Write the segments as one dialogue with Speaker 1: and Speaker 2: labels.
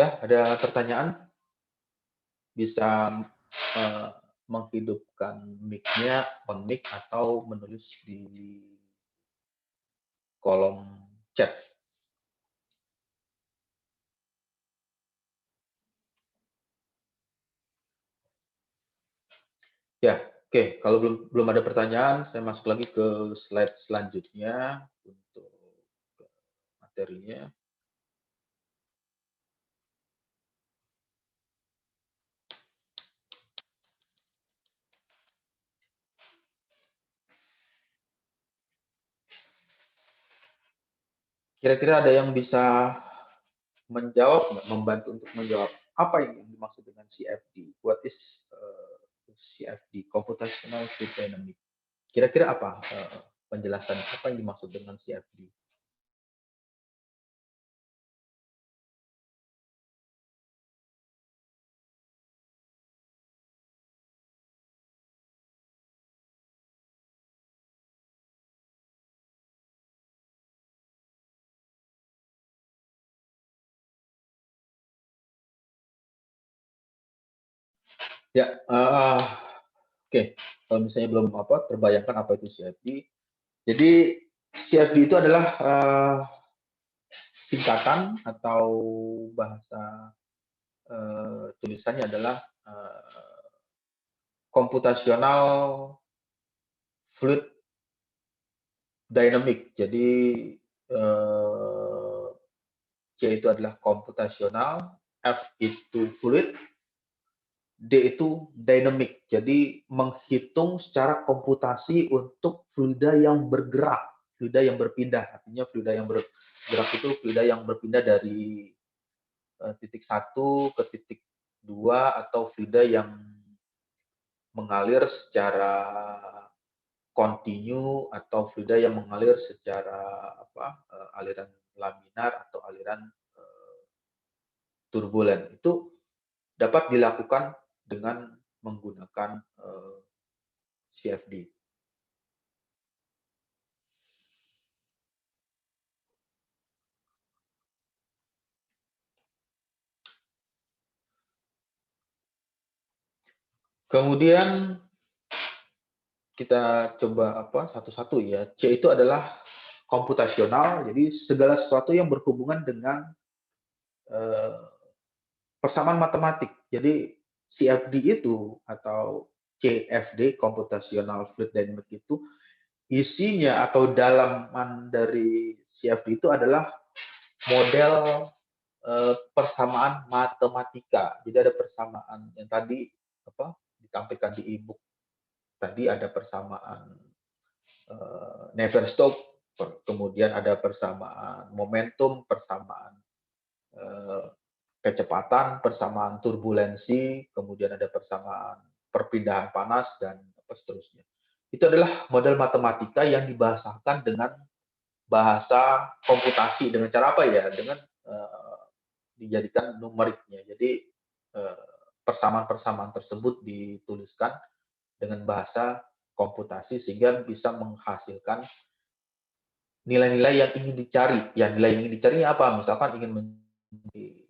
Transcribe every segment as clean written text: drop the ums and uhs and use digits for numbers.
Speaker 1: Ya, ada pertanyaan? Bisa eh, menghidupkan mic-nya, on mic atau menulis di kolom chat. Ya, oke. Kalau belum ada pertanyaan, saya masuk lagi ke slide selanjutnya untuk materinya. Kira-kira ada yang bisa menjawab, membantu untuk menjawab apa yang dimaksud dengan CFD? What is CFD? Computational Fluid Dynamics. Kira-kira apa penjelasan apa yang dimaksud dengan CFD? Ya, oke. Kalau misalnya belum terbayangkan apa itu CFD. Jadi CFD itu adalah singkatan atau bahasa tulisannya adalah computational fluid dynamic. Jadi C itu adalah computational, F itu fluid, D itu dynamic. Jadi menghitung secara komputasi untuk fluida yang bergerak, fluida yang berpindah. Artinya fluida yang bergerak itu fluida yang berpindah dari titik satu ke titik dua atau fluida yang mengalir secara kontinu atau fluida yang mengalir secara aliran laminar atau aliran turbulen. Itu dapat dilakukan dengan menggunakan CFD. Kemudian kita coba satu-satu ya. C itu adalah komputasional, jadi segala sesuatu yang berhubungan dengan eh, persamaan matematik. Jadi CFD itu atau CFD, Computational Fluid Dynamics itu isinya atau dalaman dari CFD itu adalah model persamaan matematika. Jadi ada persamaan yang tadi ditampilkan di e-book. Tadi ada persamaan Navier-Stokes, kemudian ada persamaan momentum, persamaan kecepatan, persamaan turbulensi, kemudian ada persamaan perpindahan panas, dan seterusnya. Itu adalah model matematika yang dibahasakan dengan bahasa komputasi. Dengan cara apa ya? Dengan dijadikan numeriknya. Jadi persamaan-persamaan tersebut dituliskan dengan bahasa komputasi sehingga bisa menghasilkan nilai-nilai yang ingin dicari. Ya, nilai yang ingin dicari apa? Misalkan ingin mencari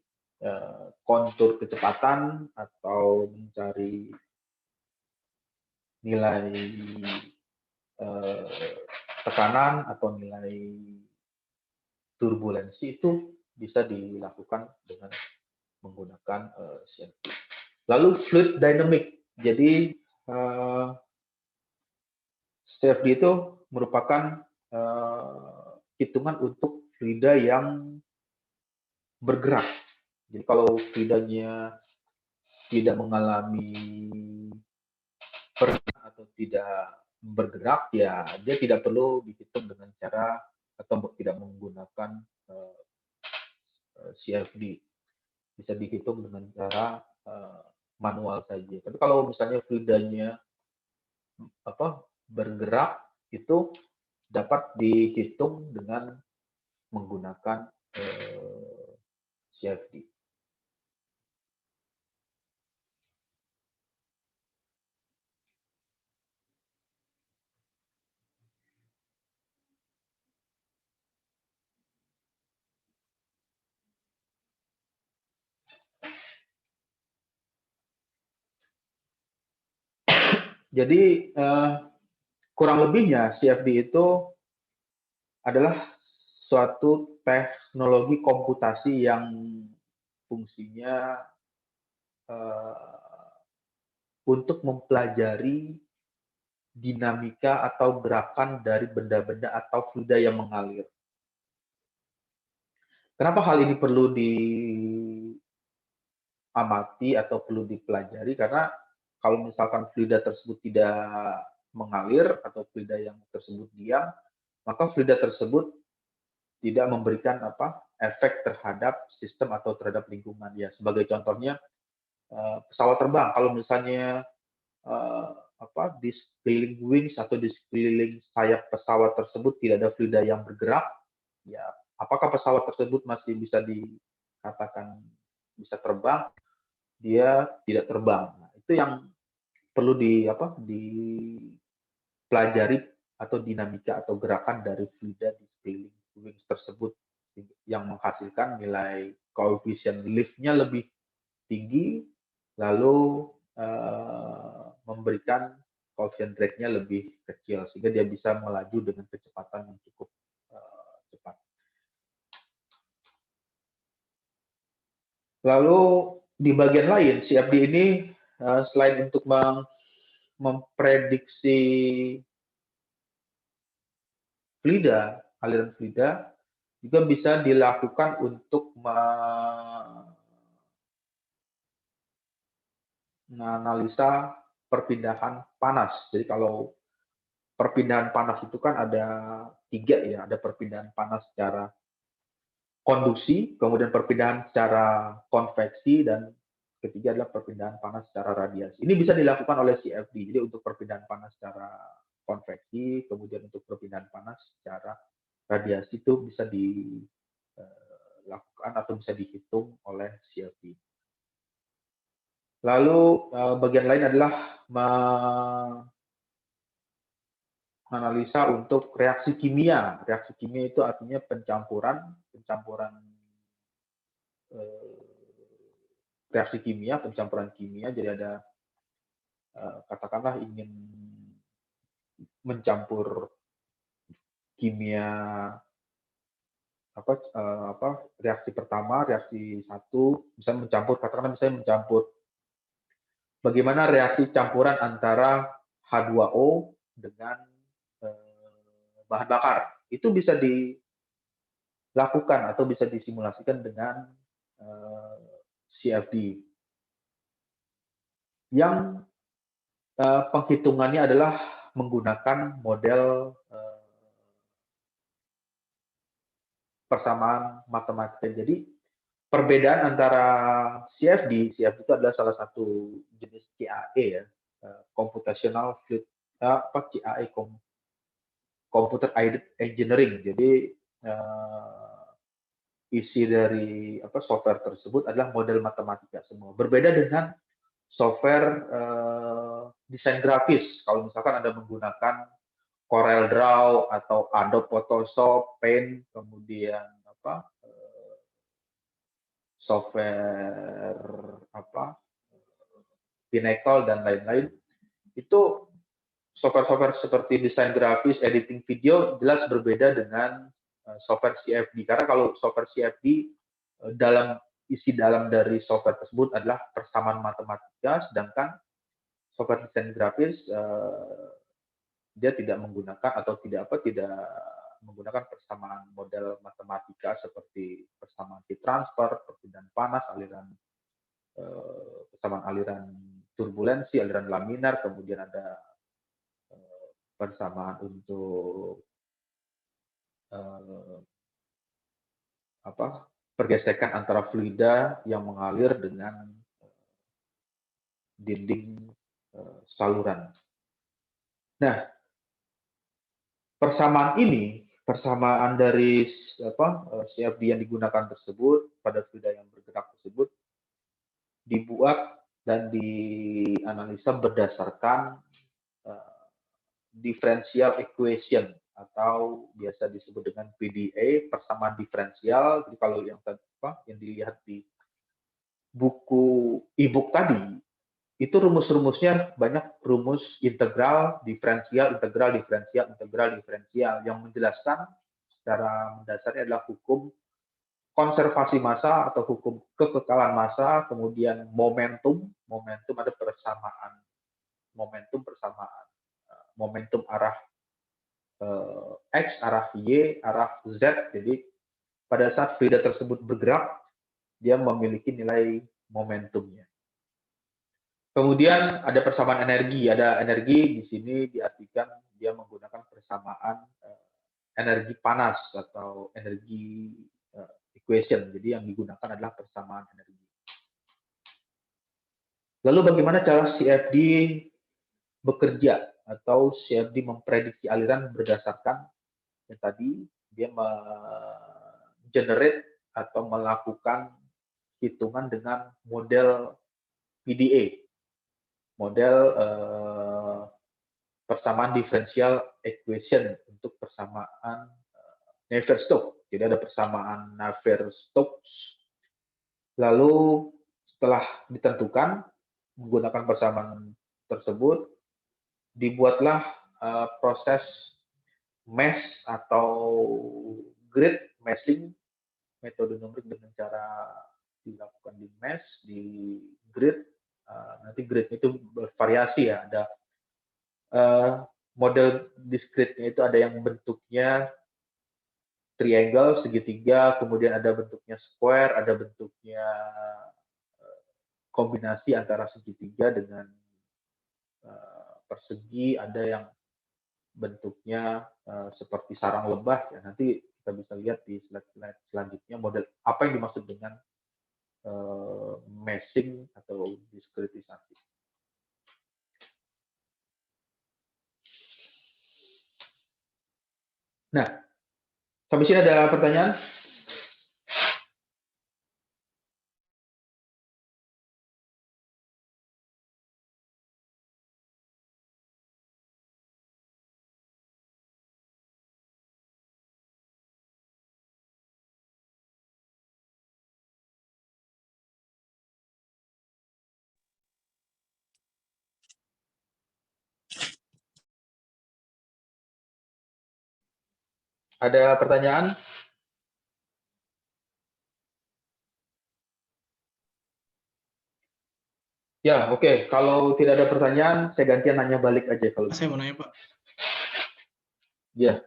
Speaker 1: kontur kecepatan atau mencari nilai tekanan atau nilai turbulensi itu bisa dilakukan dengan menggunakan CFD. Lalu fluid dynamic. Jadi CFD itu merupakan hitungan untuk fluida yang bergerak. Jadi kalau fluidanya tidak mengalami perubahan atau tidak bergerak, ya dia tidak perlu dihitung dengan cara atau tidak menggunakan CFD. Bisa dihitung dengan cara manual saja. Tapi kalau misalnya fluidanya bergerak, itu dapat dihitung dengan menggunakan CFD. Jadi kurang lebihnya CFD itu adalah suatu teknologi komputasi yang fungsinya untuk mempelajari dinamika atau gerakan dari benda-benda atau fluida yang mengalir. Kenapa hal ini perlu diamati atau perlu dipelajari? Karena kalau misalkan fluida tersebut tidak mengalir atau fluida yang tersebut diam, maka fluida tersebut tidak memberikan efek terhadap sistem atau terhadap lingkungan. Ya, sebagai contohnya pesawat terbang. Kalau misalnya eh, di sekeliling wings atau di sekeliling sayap pesawat tersebut tidak ada fluida yang bergerak, ya apakah pesawat tersebut masih bisa dikatakan bisa terbang? Dia tidak terbang. Nah, itu yang perlu dipelajari atau dinamika atau gerakan dari fluida di sekeliling wings tersebut yang menghasilkan nilai koefisien lift-nya lebih tinggi, lalu memberikan koefisien drag-nya lebih kecil sehingga dia bisa melaju dengan kecepatan yang cukup cepat. Lalu di bagian lain CFD ini selain untuk memprediksi fluida, aliran fluida, juga bisa dilakukan untuk menganalisa perpindahan panas. Jadi kalau perpindahan panas itu kan ada 3 ya, ada perpindahan panas secara konduksi, kemudian perpindahan secara konveksi, dan ketiga adalah perpindahan panas secara radiasi. Ini bisa dilakukan oleh CFD. Jadi untuk perpindahan panas secara konveksi, kemudian untuk perpindahan panas secara radiasi itu bisa dilakukan atau bisa dihitung oleh CFD. Lalu bagian lain adalah menganalisa untuk reaksi kimia. Reaksi kimia itu artinya pencampuran reaksi kimia, pencampuran kimia. Jadi ada katakanlah ingin mencampur kimia reaksi pertama, reaksi satu, misalnya mencampur bagaimana reaksi campuran antara H2O dengan bahan bakar. Itu bisa dilakukan atau bisa disimulasikan dengan CFD. Yang penghitungannya adalah menggunakan model persamaan matematika. Jadi perbedaan antara CFD itu adalah salah satu jenis CAE ya, computational fluid CAE, computer aided engineering. Jadi isi dari software tersebut adalah model matematika semua. Berbeda dengan software desain grafis. Kalau misalkan Anda menggunakan Corel Draw atau Adobe Photoshop, Paint, kemudian software Pinnacle dan lain-lain, itu software-software seperti desain grafis, editing video jelas berbeda dengan software CFD. Karena kalau software CFD isi dalam dari software tersebut adalah persamaan matematika, sedangkan software desain grafis dia tidak menggunakan atau tidak menggunakan persamaan model matematika seperti persamaan heat transfer, perpindahan panas, persamaan aliran turbulensi, aliran laminar, kemudian ada persamaan untuk pergesekan antara fluida yang mengalir dengan dinding saluran. Nah, persamaan dari CFD yang digunakan tersebut pada fluida yang bergerak tersebut dibuat dan dianalisa berdasarkan differential equation atau biasa disebut dengan PDA, persamaan diferensial. Jadi kalau yang dilihat di buku e-book tadi itu rumus-rumusnya banyak rumus integral, diferensial, integral, diferensial, integral, diferensial yang menjelaskan secara mendasarnya adalah hukum konservasi massa atau hukum kekekalan massa, kemudian momentum, momentum ada persamaan, momentum arah X, arah Y, arah Z. Jadi pada saat fluida tersebut bergerak, dia memiliki nilai momentumnya. Kemudian ada persamaan energi. Ada energi di sini diartikan dia menggunakan persamaan energi panas atau energi equation. Jadi yang digunakan adalah persamaan energi. Lalu bagaimana cara CFD bekerja atau CFD memprediksi aliran berdasarkan yang tadi dia generate atau melakukan hitungan dengan model PDA, model persamaan differential equation untuk persamaan Navier-Stokes. Jadi ada persamaan Navier-Stokes. Lalu setelah ditentukan menggunakan persamaan tersebut, dibuatlah proses mesh atau grid meshing, metode numerik dengan cara dilakukan di mesh, di grid. Nanti grid itu bervariasi ya, ada model discrete-nya itu ada yang bentuknya triangle, segitiga, kemudian ada bentuknya square, ada bentuknya kombinasi antara segitiga dengan persegi, ada yang bentuknya seperti sarang lebah. Ya, nanti kita bisa lihat di slide selanjutnya model apa yang dimaksud dengan meshing atau diskretisasi. Nah, sampai sini ada pertanyaan? Ada pertanyaan? Ya, oke. Kalau tidak ada pertanyaan, saya gantian nanya balik aja kalau.
Speaker 2: Saya mau nanya, Pak.
Speaker 1: Ya.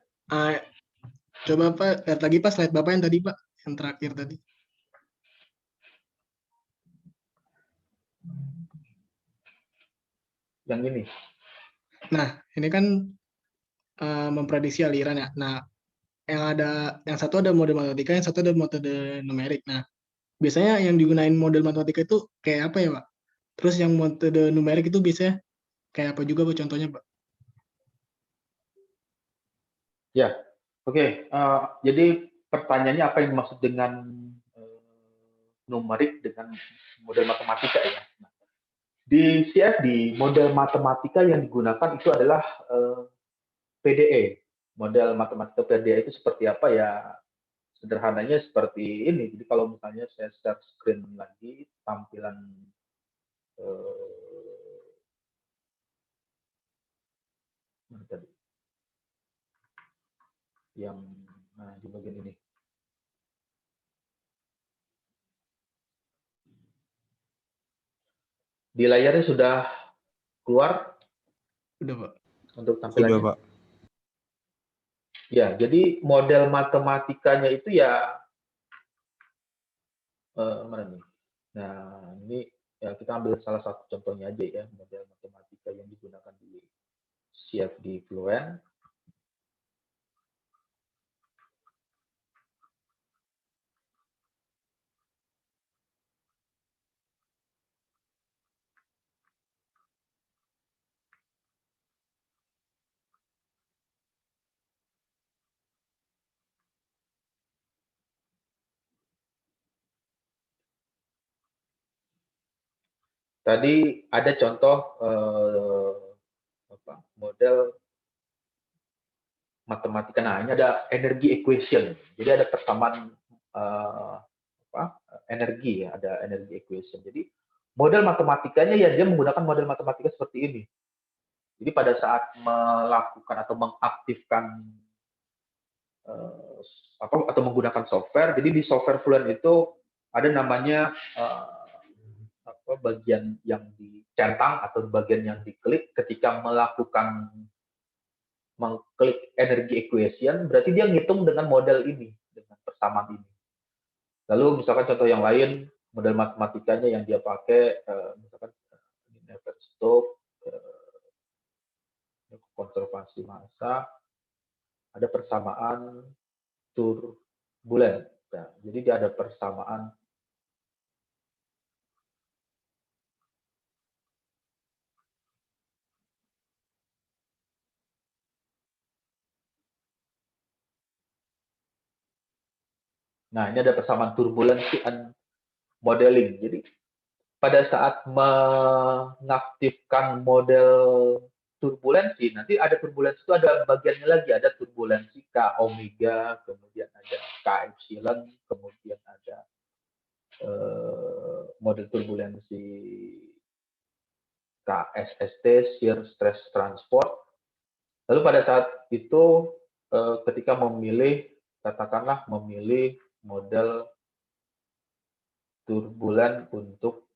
Speaker 2: Coba Pak, lihat lagi Pak slide Bapak yang tadi Pak, yang terakhir tadi.
Speaker 1: Yang ini.
Speaker 2: Nah, ini kan memprediksi aliran ya. Nah, yang satu ada model matematika, yang satu ada metode numerik. Nah, biasanya yang digunain model matematika itu kayak apa ya, Pak? Terus yang metode numerik itu biasanya kayak apa juga, Pak, contohnya, Pak?
Speaker 1: Ya, oke. Jadi pertanyaannya apa yang dimaksud dengan numerik dengan model matematika ya? Nah, di CFD, model matematika yang digunakan itu adalah PDE. Model matematika PDE itu seperti apa ya? Sederhananya seperti ini. Jadi kalau misalnya saya share screen lagi, tampilan mana tadi? Yang di bagian ini. Di layarnya sudah keluar?
Speaker 2: Udah, Pak.
Speaker 1: Untuk tampilannya?
Speaker 3: Sudah, Pak.
Speaker 1: Ya, jadi model matematikanya itu ya mana nih? Nah, ini ya kita ambil salah satu contohnya aja ya, model matematika yang digunakan di CFD Fluent. Tadi ada contoh model matematika. Nah, ini ada energi equation. Jadi ada persamaan energi ya, ada energi equation. Jadi model matematikanya ya dia menggunakan model matematika seperti ini. Jadi pada saat melakukan atau mengaktifkan atau menggunakan software, jadi di software Fluent itu ada namanya bagian yang dicentang atau bagian yang diklik ketika mengklik energy equation, berarti dia ngitung dengan model ini, dengan persamaan ini. Lalu misalkan contoh yang lain, model matematikanya yang dia pakai, misalkan Navier-Stokes, konservasi massa, ada persamaan turbulen. Nah, jadi dia ada persamaan Nah, ini ada persamaan turbulensi and modeling. Jadi pada saat mengaktifkan model turbulensi, nanti ada turbulensi itu ada bagiannya lagi, ada turbulensi K omega, kemudian ada K epsilon, kemudian ada model turbulensi KSST, shear stress transport. Lalu pada saat itu ketika katakanlah memilih model turbulen untuk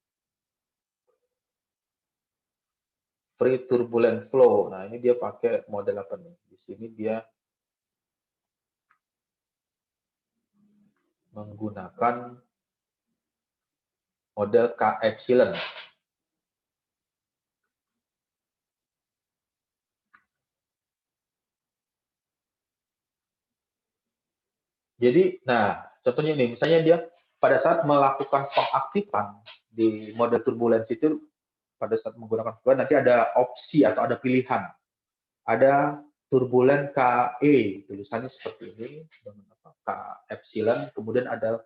Speaker 1: free turbulent flow. Nah, ini dia pakai model apa nih? Di sini dia menggunakan model K epsilon. Jadi, nah, contohnya ini, misalnya dia pada saat melakukan pengaktifan di model turbulensi itu, pada saat menggunakan fluent, nanti ada opsi atau ada pilihan. Ada turbulen KE, tulisannya seperti ini, dengan K epsilon, kemudian ada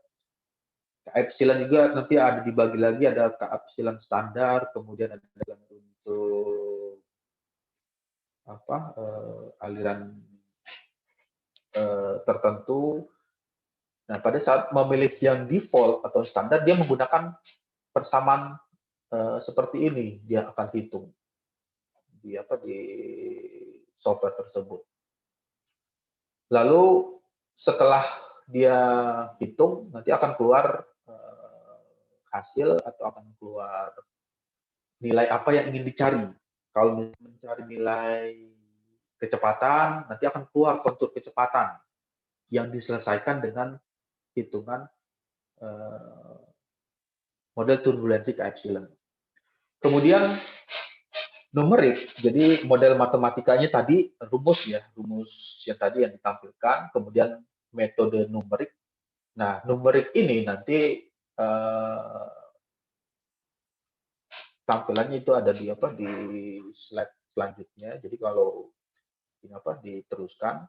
Speaker 1: K epsilon juga nanti ada dibagi lagi, ada K epsilon standar, kemudian ada untuk aliran tertentu. Nah, pada saat memilih yang default atau standar, dia menggunakan persamaan seperti ini, dia akan hitung di software tersebut. Lalu setelah dia hitung, nanti akan keluar hasil atau akan keluar nilai apa yang ingin dicari. Kalau mencari nilai kecepatan, nanti akan keluar kontur kecepatan yang diselesaikan dengan hitungan model turbulensi K epsilon. Kemudian numerik, jadi model matematikanya tadi rumus yang tadi yang ditampilkan, kemudian metode numerik. Nah, numerik ini nanti tampilannya itu ada di slide selanjutnya. Jadi kalau diteruskan.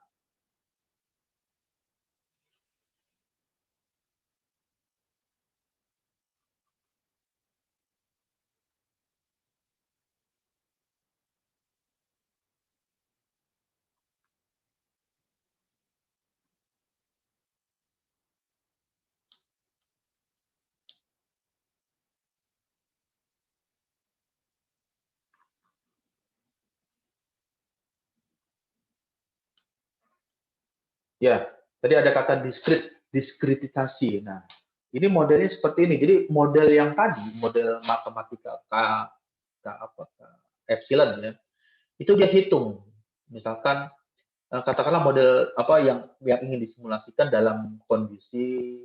Speaker 1: Ya, tadi ada kata diskritisasi. Nah, ini modelnya seperti ini. Jadi model yang tadi, model matematika K epsilon ya, itu dia hitung. Misalkan katakanlah model apa yang ingin disimulasikan dalam kondisi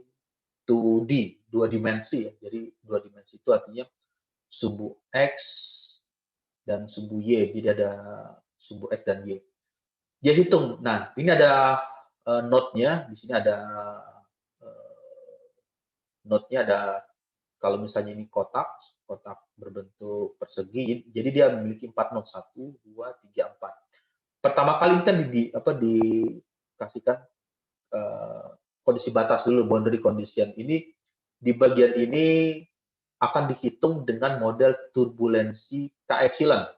Speaker 1: 2D, dua dimensi ya. Jadi dua dimensi itu artinya subu X dan subu Y. Jadi ada subu X dan Y. Dia hitung. Nah, ini ada node-nya, di sini ada node-nya ada, kalau misalnya ini kotak berbentuk persegi, jadi dia memiliki 4 node, 1, 2, 3, 4. Pertama kali kan dikasihkan kondisi batas dulu, boundary condition. Ini di bagian ini akan dihitung dengan model turbulensi K epsilon.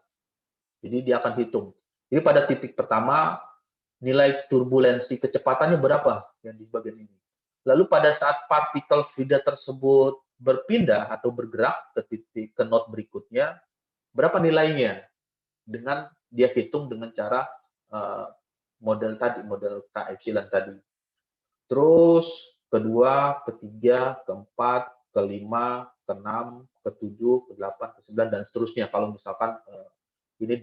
Speaker 1: Jadi dia akan hitung. Jadi pada titik pertama, nilai turbulensi kecepatannya berapa yang di bagian ini. Lalu pada saat partikel feeder tersebut berpindah atau bergerak ke node berikutnya, berapa nilainya dengan dia hitung dengan cara model tadi, model K epsilon tadi. Terus kedua, ketiga, keempat, kelima, keenam, ketujuh, kedelapan, kesembilan dan seterusnya. Kalau misalkan ini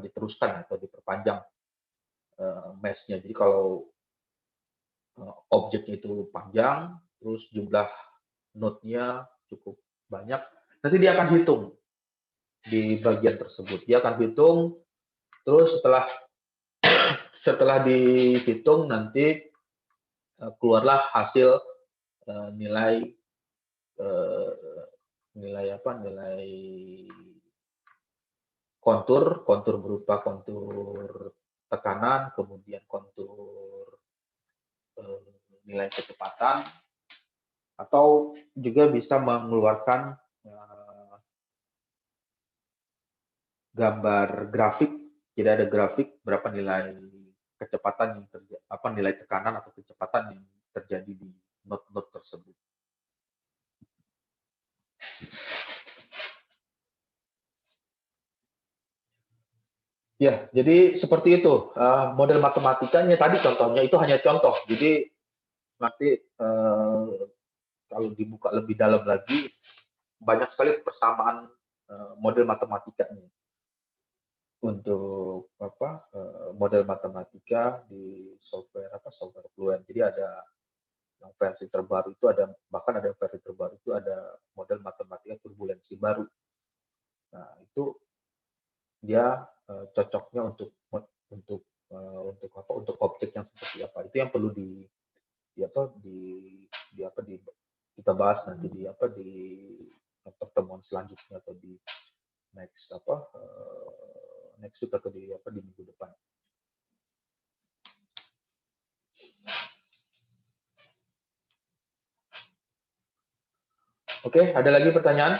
Speaker 1: diteruskan atau diperpanjang mesh-nya. Jadi kalau objeknya itu panjang, terus jumlah node-nya cukup banyak, nanti dia akan hitung di bagian tersebut. Dia akan hitung, terus setelah dihitung nanti keluarlah hasil nilai kontur berupa kontur tekanan, kemudian kontur nilai kecepatan, atau juga bisa mengeluarkan gambar grafik. Jadi ada grafik berapa nilai kecepatan yang nilai tekanan atau kecepatan yang terjadi di node-node tersebut. Ya, jadi seperti itu model matematikanya. Tadi contohnya itu hanya contoh. Jadi nanti kalau dibuka lebih dalam lagi, banyak sekali persamaan model matematikanya untuk model matematika di software Fluent. Jadi ada yang versi terbaru itu bahkan ada versi terbaru itu ada model matematika turbulensi baru. Nah, itu dia cocoknya untuk objek yang seperti apa. Itu yang perlu kita bahas nanti di pertemuan selanjutnya atau di next week atau di minggu depan. Oke, ada lagi pertanyaan?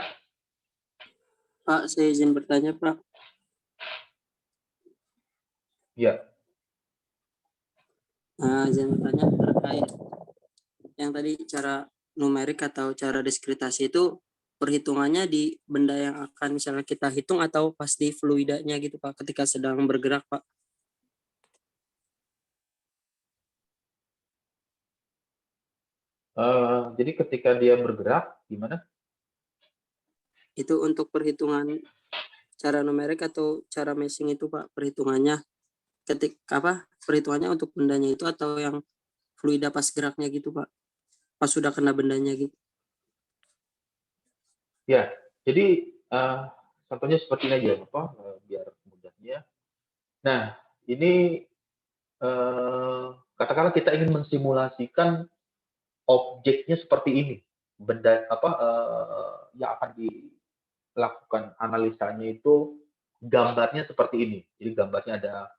Speaker 3: Pak, saya izin bertanya, Pak.
Speaker 1: Ya.
Speaker 3: Izin bertanya terkait yang tadi cara numerik atau cara diskritasi itu perhitungannya di benda yang akan misalnya kita hitung atau pas di fluidanya gitu, Pak, ketika sedang bergerak, Pak?
Speaker 1: Jadi ketika dia bergerak, gimana?
Speaker 3: Itu untuk perhitungan cara numerik atau cara meshing itu, Pak, perhitungannya perhitungannya untuk bendanya itu atau yang fluida pas geraknya gitu, Pak, pas sudah kena bendanya gitu.
Speaker 1: Ya, jadi contohnya seperti ini aja, biar mudahnya. Nah, ini katakanlah kita ingin mensimulasikan objeknya seperti ini, benda yang akan dilakukan analisanya itu gambarnya seperti ini. Jadi gambarnya ada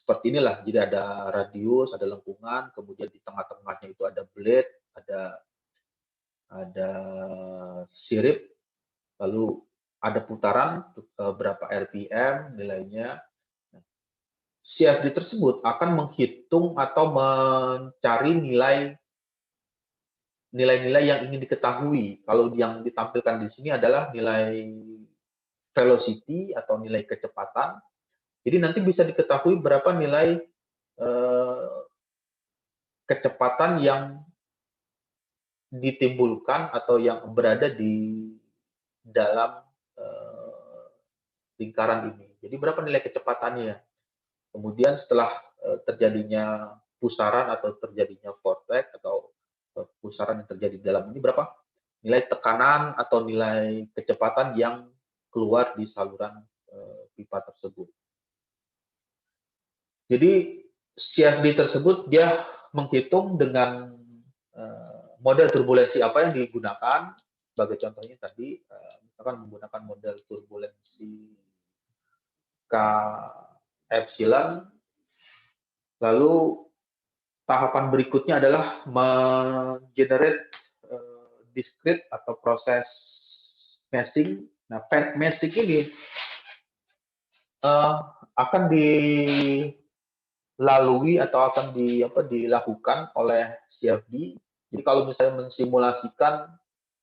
Speaker 1: seperti inilah. Jadi ada radius, ada lengkungan, kemudian di tengah-tengahnya itu ada blade, ada sirip, lalu ada putaran berapa RPM nilainya. CFD tersebut akan menghitung atau mencari nilai-nilai yang ingin diketahui. Kalau yang ditampilkan di sini adalah nilai velocity atau nilai kecepatan. Jadi nanti bisa diketahui berapa nilai kecepatan yang ditimbulkan atau yang berada di dalam lingkaran ini. Jadi berapa nilai kecepatannya. Kemudian setelah terjadinya pusaran atau terjadinya vortex atau pusaran yang terjadi di dalam ini, berapa nilai tekanan atau nilai kecepatan yang keluar di saluran pipa tersebut. Jadi CFD tersebut dia menghitung dengan model turbulensi apa yang digunakan. Sebagai contohnya tadi, misalkan menggunakan model turbulensi K epsilon. Lalu tahapan berikutnya adalah mengenerate discrete atau proses meshing. Nah, meshing ini akan dilalui atau akan dilakukan oleh CFD Jadi kalau misalnya mensimulasikan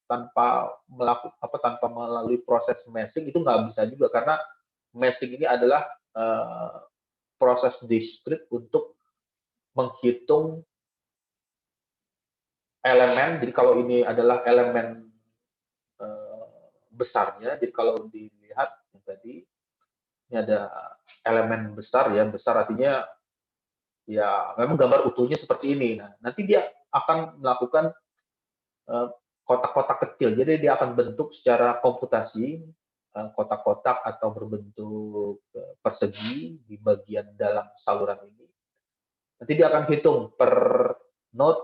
Speaker 1: tanpa melalui proses meshing itu nggak bisa juga, karena meshing ini adalah proses diskrit untuk menghitung elemen. Jadi kalau ini adalah elemen besarnya, jadi kalau dilihat yang tadi ini ada elemen besar ya, besar artinya ya memang gambar utuhnya seperti ini. Nah, nanti dia akan melakukan kotak-kotak kecil. Jadi dia akan bentuk secara komputasi kotak-kotak atau berbentuk persegi di bagian dalam saluran ini. Nanti dia akan hitung per node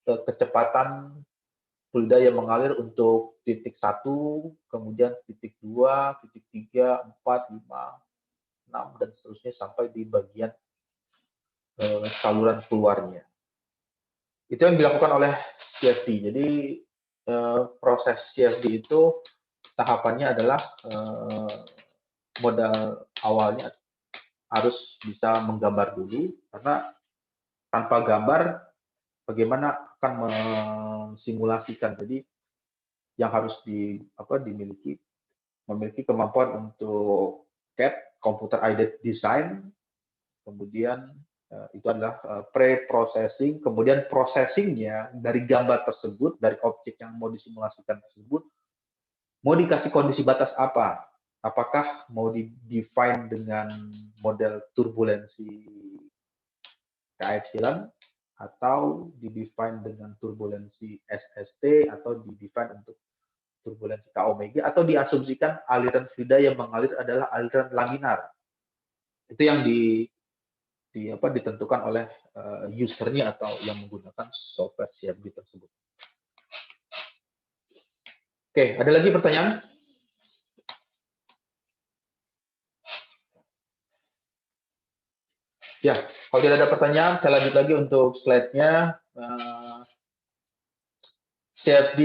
Speaker 1: kecepatan fluida yang mengalir untuk titik 1, kemudian titik 2, titik 3, 4, 5, 6, dan seterusnya sampai di bagian saluran keluarnya. Itu yang dilakukan oleh CFD. Jadi proses CFD itu tahapannya adalah modal awalnya harus bisa menggambar dulu, karena tanpa gambar bagaimana akan mensimulasikan. Jadi yang harus memiliki kemampuan untuk CAD, Computer Aided Design, kemudian itu adalah pre-processing, kemudian processingnya dari gambar tersebut, dari objek yang mau disimulasikan tersebut, mau dikasih kondisi batas apa? Apakah mau di-define dengan model turbulensi K-epsilon, atau di-define dengan turbulensi SST, atau di-define untuk turbulensi K omega, atau diasumsikan aliran fluida yang mengalir adalah aliran laminar. Itu yang ditentukan oleh usernya atau yang menggunakan software CFD tersebut. Oke, ada lagi pertanyaan? Ya, kalau tidak ada pertanyaan, saya lanjut lagi untuk slide-nya. CFD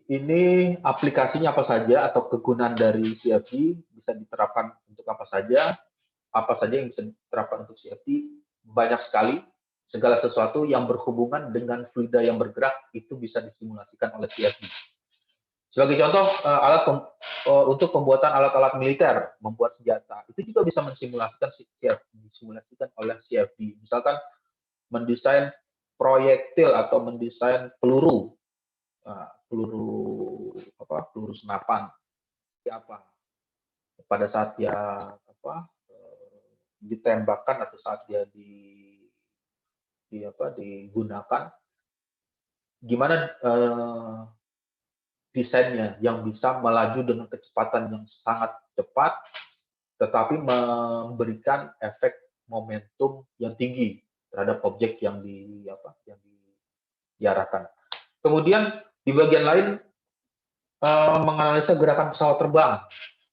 Speaker 1: ini aplikasinya apa saja, atau kegunaan dari CFD bisa diterapkan untuk apa saja yang bisa diterapkan untuk CFD, banyak sekali. Segala sesuatu yang berhubungan dengan fluida yang bergerak itu bisa disimulasikan oleh CFD. Sebagai contoh, untuk pembuatan alat-alat militer, membuat senjata, itu juga bisa disimulasikan oleh CFD. Misalkan mendesain proyektil atau mendesain peluru senapan, pada saat dia ditembakkan atau saat dia digunakan, gimana desainnya yang bisa melaju dengan kecepatan yang sangat cepat, tetapi memberikan efek momentum yang tinggi terhadap objek yang diarahkan. Kemudian di bagian lain menganalisa gerakan pesawat terbang,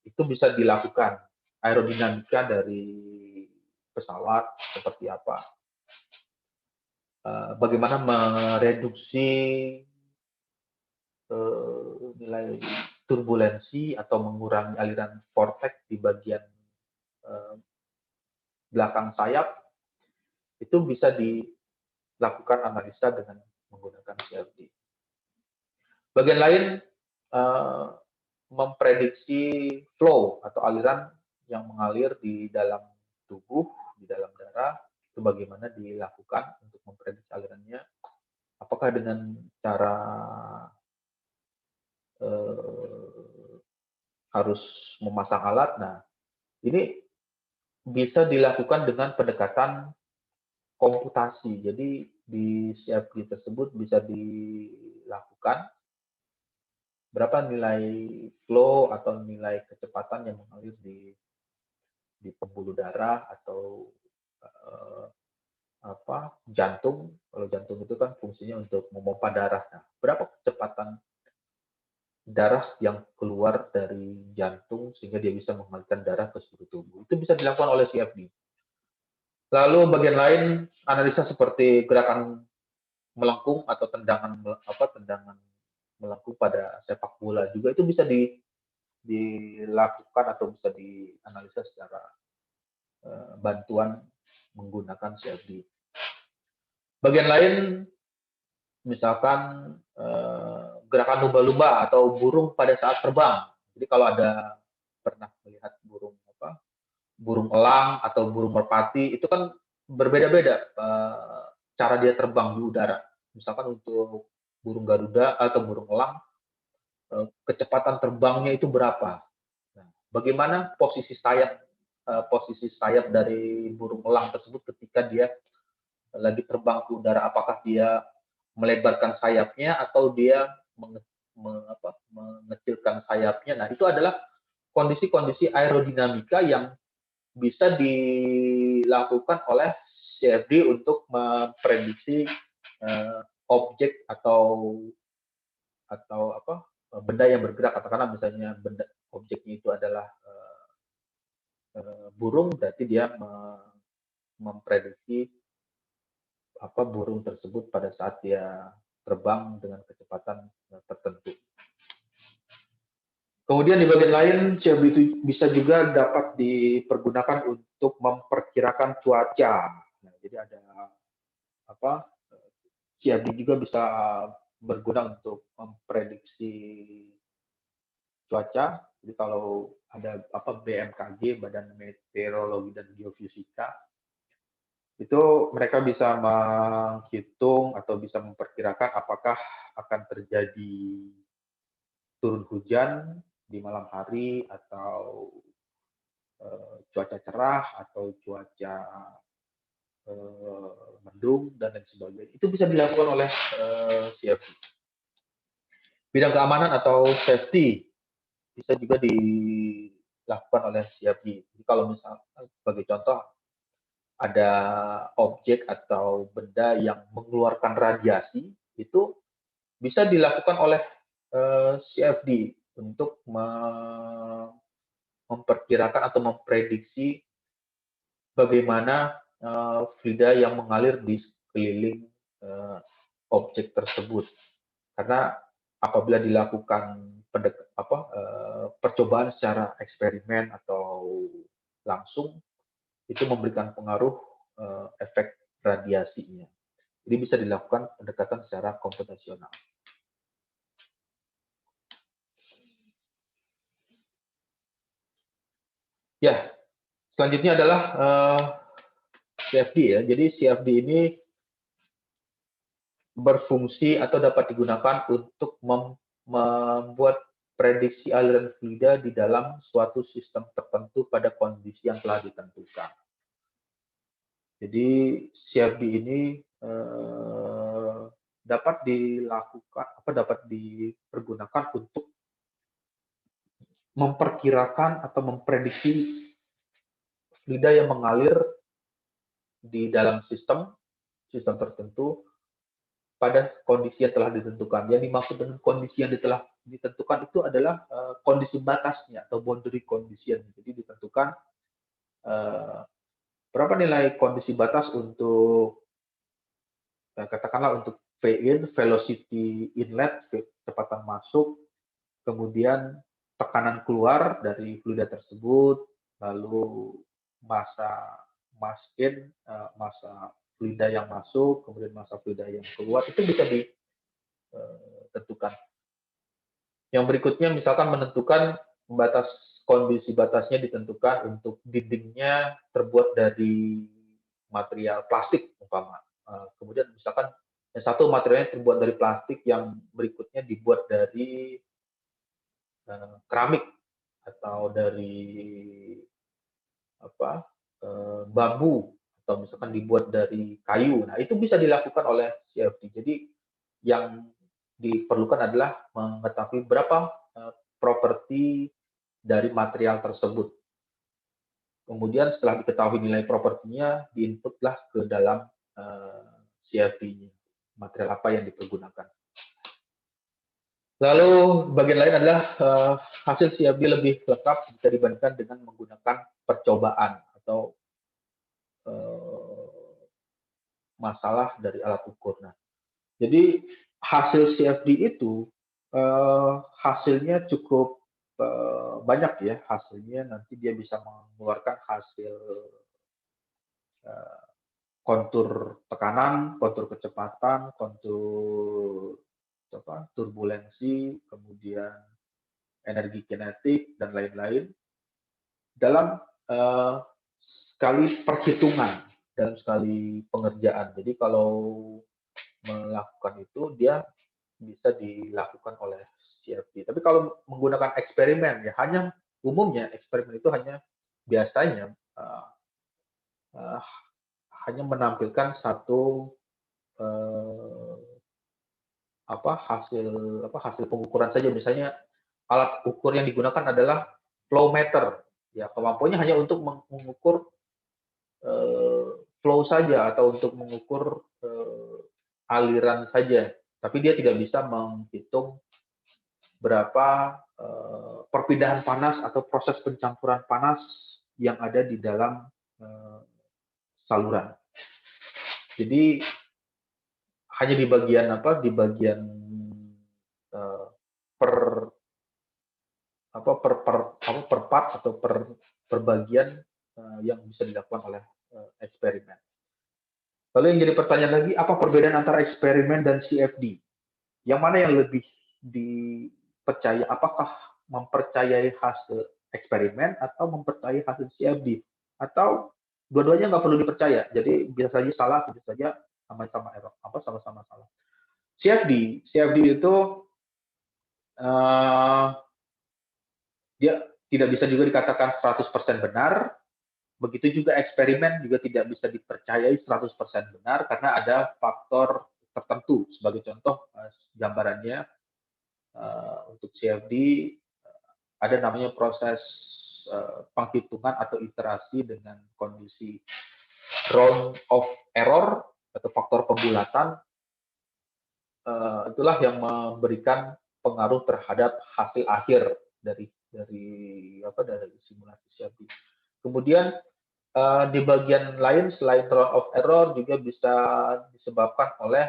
Speaker 1: itu bisa dilakukan aerodinamika dari pesawat seperti apa, bagaimana mereduksi nilai turbulensi atau mengurangi aliran vortex di bagian belakang sayap, itu bisa dilakukan analisa dengan menggunakan CFD. Bagian lain memprediksi flow atau aliran yang mengalir di dalam tubuh, di dalam darah, itu bagaimana dilakukan untuk memprediksi alirannya, apakah dengan cara harus memasang alat. Nah, ini bisa dilakukan dengan pendekatan komputasi. Jadi di CFD tersebut bisa dilakukan berapa nilai flow atau nilai kecepatan yang mengalir di pembuluh darah atau jantung. Kalau jantung itu kan fungsinya untuk memompa darah. Nah, berapa kecepatan darah yang keluar dari jantung sehingga dia bisa mengalirkan darah ke seluruh tubuh. Itu bisa dilakukan oleh CFD. Lalu bagian lain analisa seperti gerakan melengkung atau tendangan melengkung pada sepak bola juga itu bisa dilakukan atau bisa dianalisa secara bantuan menggunakan CFD. Bagian lain misalkan gerakan lumba-lumba atau burung pada saat terbang. Jadi kalau ada pernah melihat burung elang atau burung merpati itu kan berbeda-beda cara dia terbang di udara. Misalkan untuk burung garuda atau burung elang kecepatan terbangnya itu berapa? Nah, bagaimana posisi sayap dari burung elang tersebut ketika dia lagi terbang ke udara? Apakah dia melebarkan sayapnya atau dia mengecilkan sayapnya? Nah, itu adalah kondisi-kondisi aerodinamika yang bisa dilakukan oleh CFD untuk memprediksi objek atau benda yang bergerak. Katakanlah misalnya objeknya itu adalah burung, berarti dia memprediksi burung tersebut pada saat dia terbang dengan kecepatan tertentu. Kemudian di bagian lain, CFD itu bisa juga dapat dipergunakan untuk memperkirakan cuaca. Nah, jadi ada CFD juga bisa berguna untuk memprediksi cuaca. Jadi kalau ada BMKG, Badan Meteorologi dan Geofisika, itu mereka bisa menghitung atau bisa memperkirakan apakah akan terjadi turun hujan di malam hari atau cuaca cerah atau cuaca mendung dan lain sebagainya. Itu bisa dilakukan oleh CFD. Bidang keamanan atau safety bisa juga dilakukan oleh CFD. Jadi kalau misalnya sebagai contoh ada objek atau benda yang mengeluarkan radiasi, itu bisa dilakukan oleh CFD untuk memperkirakan atau memprediksi bagaimana fluida yang mengalir di sekeliling objek tersebut. Karena apabila dilakukan percobaan secara eksperimen atau langsung, itu memberikan pengaruh efek radiasinya. Jadi bisa dilakukan pendekatan secara komputasional. Ya, selanjutnya adalah CFD ya. Jadi CFD ini berfungsi atau dapat digunakan untuk membuat prediksi aliran fluida di dalam suatu sistem tertentu pada kondisi yang telah ditentukan. Jadi CFD ini dapat dipergunakan untuk memperkirakan atau memprediksi fluida yang mengalir di dalam sistem tertentu pada kondisi yang telah ditentukan. Yang dimaksud dengan kondisi yang telah ditentukan itu adalah kondisi batasnya atau boundary condition. Jadi ditentukan berapa nilai kondisi batas untuk katakanlah untuk V-in, velocity inlet, kecepatan masuk, kemudian tekanan keluar dari fluida tersebut, lalu massa in, massa fluida yang masuk, kemudian massa fluida yang keluar, itu bisa ditentukan. Yang berikutnya misalkan menentukan kondisi batasnya ditentukan untuk dindingnya terbuat dari material plastik umpama. Kemudian misalkan yang satu materialnya terbuat dari plastik, yang berikutnya dibuat dari keramik atau dari bambu, atau misalkan dibuat dari kayu. Nah, itu bisa dilakukan oleh CFD. Jadi yang diperlukan adalah mengetahui berapa properti dari material tersebut. Kemudian setelah diketahui nilai propertinya, diinputlah ke dalam CFD-nya, material apa yang dipergunakan. Lalu bagian lain adalah hasil CFD lebih lengkap jika dibandingkan dengan menggunakan percobaan atau masalah dari alat ukur. Nah, jadi hasil CFD itu hasilnya cukup banyak ya. Hasilnya nanti dia bisa mengeluarkan hasil kontur tekanan, kontur kecepatan, kontur turbulensi, kemudian energi kinetik dan lain-lain dalam sekali perhitungan, dalam sekali pengerjaan. Jadi kalau melakukan itu dia bisa dilakukan oleh CFD. Tapi kalau menggunakan eksperimen ya umumnya eksperimen itu biasanya uh, hanya menampilkan satu uh, hasil pengukuran saja. Misalnya alat ukur yang digunakan adalah flow meter. Ya, kemampuannya hanya untuk mengukur flow saja atau untuk mengukur aliran saja. Tapi dia tidak bisa menghitung berapa perpindahan panas atau proses pencampuran panas yang ada di dalam saluran. Jadi hanya di bagian per part atau per bagian yang bisa dilakukan oleh eksperimen. Lalu yang jadi pertanyaan lagi, apa perbedaan antara eksperimen dan CFD? Yang mana yang lebih dipercaya? Apakah mempercayai hasil eksperimen atau mempercayai hasil CFD? Atau dua-duanya nggak perlu dipercaya? Jadi bisa saja salah, bisa saja sama-sama error, sama-sama salah. CFD itu dia tidak bisa juga dikatakan 100% benar. Begitu juga eksperimen juga tidak bisa dipercayai 100% benar karena ada faktor tertentu. Sebagai contoh, gambarannya untuk CFD ada namanya proses penghitungan atau iterasi dengan kondisi round of error atau faktor pembulatan. Itulah yang memberikan pengaruh terhadap hasil akhir dari simulasi CFD. Kemudian di bagian lain selain round of error juga bisa disebabkan oleh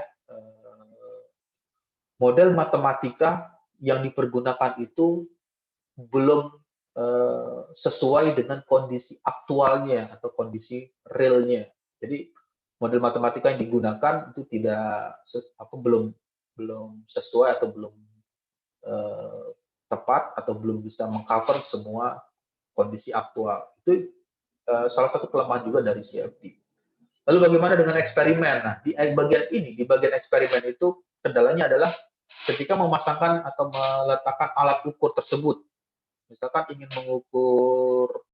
Speaker 1: model matematika yang dipergunakan itu belum sesuai dengan kondisi aktualnya atau kondisi realnya. Jadi model matematika yang digunakan itu belum sesuai atau belum tepat atau belum bisa mengcover semua kondisi aktual. Itu salah satu kelemahan juga dari CFD. Lalu bagaimana dengan eksperimen? Nah, di bagian eksperimen itu kendalanya adalah ketika memasangkan atau meletakkan alat ukur tersebut. Misalkan ingin mengukur